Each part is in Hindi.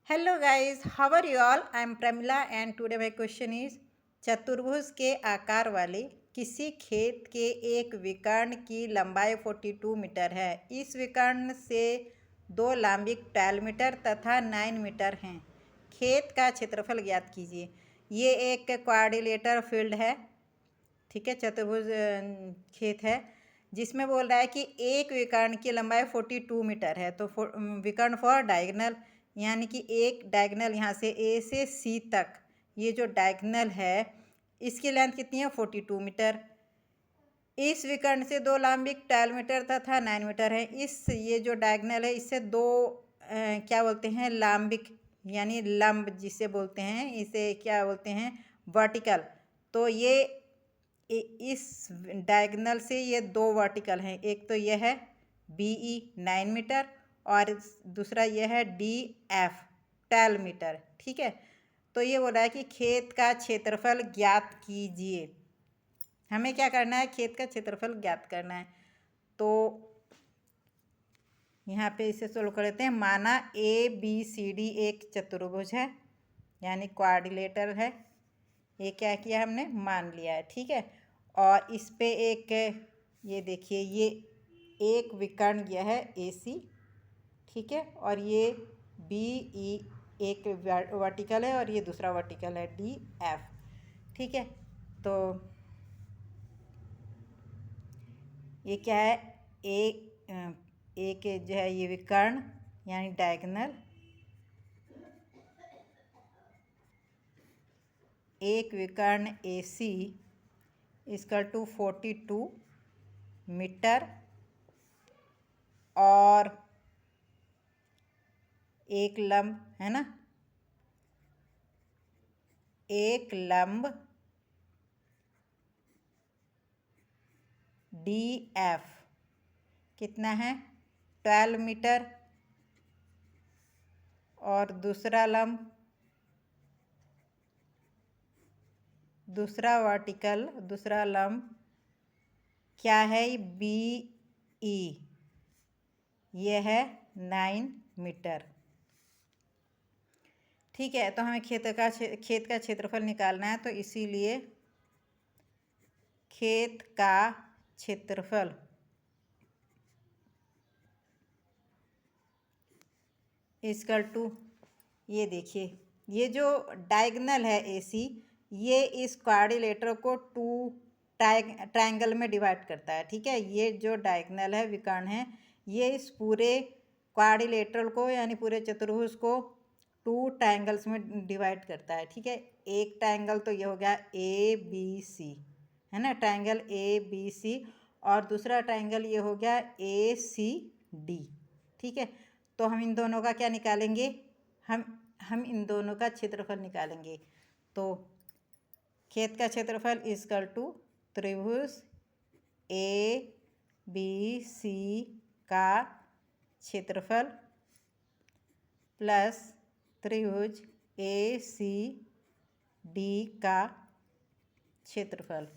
Hello guys, how are you all? I am Pramila and today my question is चतुर्भुज के आकार वाले किसी खेत के एक विकर्ण की लंबाई 42 मीटर है। इस विकर्ण से दो लांबिक 12 मीटर तथा 9 मीटर हैं। खेत का क्षेत्रफल ज्ञात कीजिए। ये एक क्वाड्रिलेटरल फील्ड है, ठीक है, चतुर्भुज खेत है जिसमें बोल रहा है कि एक विकर्ण की लंबाई 42 मीटर है। तो विकर्ण फॉर डायगोनल, यानी कि एक डायगोनल यहाँ से ए से सी तक, ये जो डायगोनल है इसकी लेंथ कितनी है 42 मीटर। इस विकर्ण से दो लांबिक 12 मीटर तथा 9 मीटर है। ये जो डायगोनल है इससे दो क्या बोलते हैं, लांबिक, यानी लंब जिसे बोलते हैं, इसे क्या बोलते हैं, वर्टिकल। तो ये इस डायगोनल से ये दो वर्टिकल हैं, एक तो यह है BE 9 मीटर और दूसरा यह है DF 12 मीटर, ठीक है। तो ये बोल रहा है कि खेत का क्षेत्रफल ज्ञात कीजिए। हमें क्या करना है, खेत का क्षेत्रफल ज्ञात करना है। तो यहाँ पे इसे सोल्व कर लेते हैं। माना ABCD एक चतुर्भुज है, यानी क्वाड्रिलेटरल है। ये क्या किया, हमने मान लिया है, ठीक है। और इस पे एक, ये देखिए, ये एक विकर्ण गया है AC, ठीक है, और ये BE एक वर्टिकल है और ये दूसरा वर्टिकल है DF, ठीक है। तो ये क्या है, एक जो है ये विकर्ण यानी डायगोनल, एक विकर्ण AC इक्वल टू 42 मीटर और एक लंब है ना, एक लंब DF कितना है 12 मीटर और दूसरा लंब, दूसरा वर्टिकल, दूसरा लंब क्या है, BE, यह है 9 मीटर, ठीक है। तो हमें खेत का क्षेत्रफल निकालना है। तो इसीलिए खेत का क्षेत्रफल इक्वल टू, ये देखिए, ये जो डायगोनल है AC, ये इस क्वाड्रिलेटरल को टू ट्रायंगल में डिवाइड करता है, ठीक है। ये जो डायगोनल है, विकर्ण है, ये इस पूरे क्वाड्रिलेटरल को, यानी पूरे चतुर्भुज को टू ट्रायंगल्स में डिवाइड करता है, ठीक है। एक ट्रायंगल तो ये हो गया ABC, है ना, ट्रायंगल ABC, और दूसरा ट्रायंगल ये हो गया ACD, ठीक है। तो हम इन दोनों का क्या निकालेंगे, हम इन दोनों का क्षेत्रफल निकालेंगे। तो खेत का क्षेत्रफल इक्वल टू त्रिभुज ABC का क्षेत्रफल प्लस त्रिभुज ACD का क्षेत्रफल।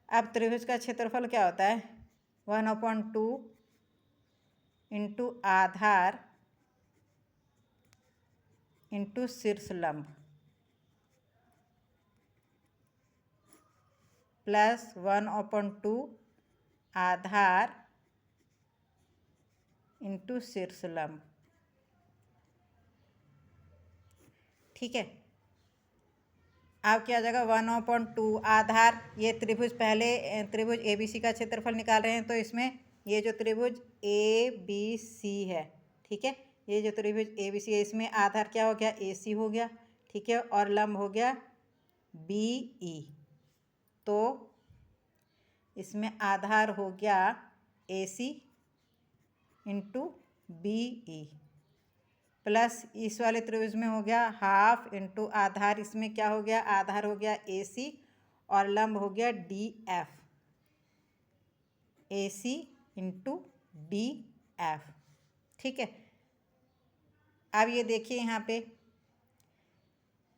अब त्रिभुज का क्षेत्रफल क्या होता है, 1/2 इंटू आधार इंटू शीर्ष लंब प्लस 1/2 आधार इंटू शीर्ष लंब, ठीक है। अब क्या हो जाएगा, 1/2 आधार, ये त्रिभुज, पहले त्रिभुज ABC का क्षेत्रफल निकाल रहे हैं। तो इसमें ये जो त्रिभुज ABC है, ठीक है, ये जो त्रिभुज ABC है, इसमें आधार क्या हो गया, AC हो गया, ठीक है, और लंब हो गया BE। तो इसमें आधार हो गया AC इंटू BE प्लस इस वाले त्रिभुज में हो गया हाफ इंटू आधार, इसमें क्या हो गया, आधार हो गया AC और लंब हो गया DF, AC इंटू DF, ठीक है। अब ये देखिए यहाँ पे,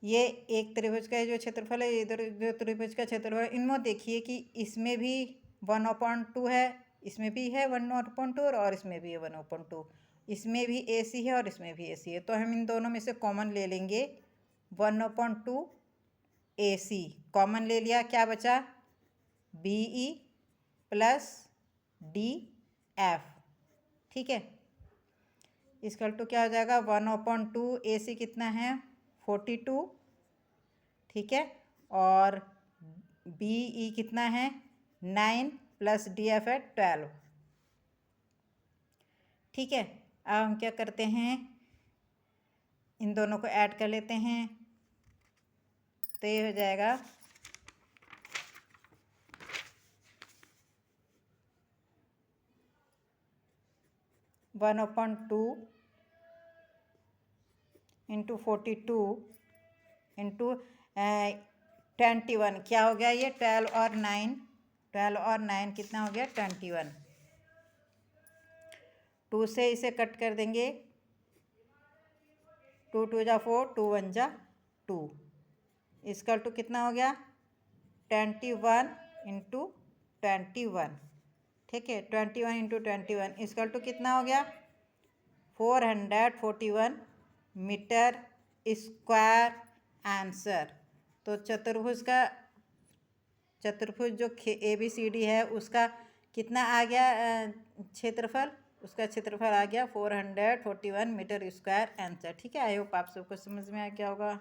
ये एक त्रिभुज का जो क्षेत्रफल है, इधर जो त्रिभुज का क्षेत्रफल है, इनमें देखिए कि इसमें भी 1/2 है, इसमें भी है 1/2 और इसमें भी है 1/2, इसमें भी AC है और इसमें भी AC है, तो हम इन दोनों में से कॉमन ले लेंगे 1/2 AC। कॉमन ले लिया, क्या बचा BE प्लस DF। ठीक है, इसका टू क्या हो जाएगा 1/2 AC कितना है 42। ठीक है, और BE कितना है 9 प्लस DF है 12। ठीक है, अब हम क्या करते हैं, इन दोनों को ऐड कर लेते हैं, तो ये हो जाएगा 1/2 इंटू 42 इंटू 21, क्या हो गया ये 12 और 9 कितना हो गया 21। 2 से इसे कट कर देंगे, 2 2 जा 4, 2 1 जा 2, इसका टू कितना हो गया 21 इंटू 21। ठीक है, 21 इंटू 21 इसका टू कितना हो गया 441 मीटर स्क्वायर आंसर। तो चतुर्भुज जो ABCD है उसका कितना आ गया क्षेत्रफल, उसका क्षेत्रफल आ गया 441 मीटर स्क्वायर आंसर। ठीक है, आई होप आप सबको समझ में आ गया होगा।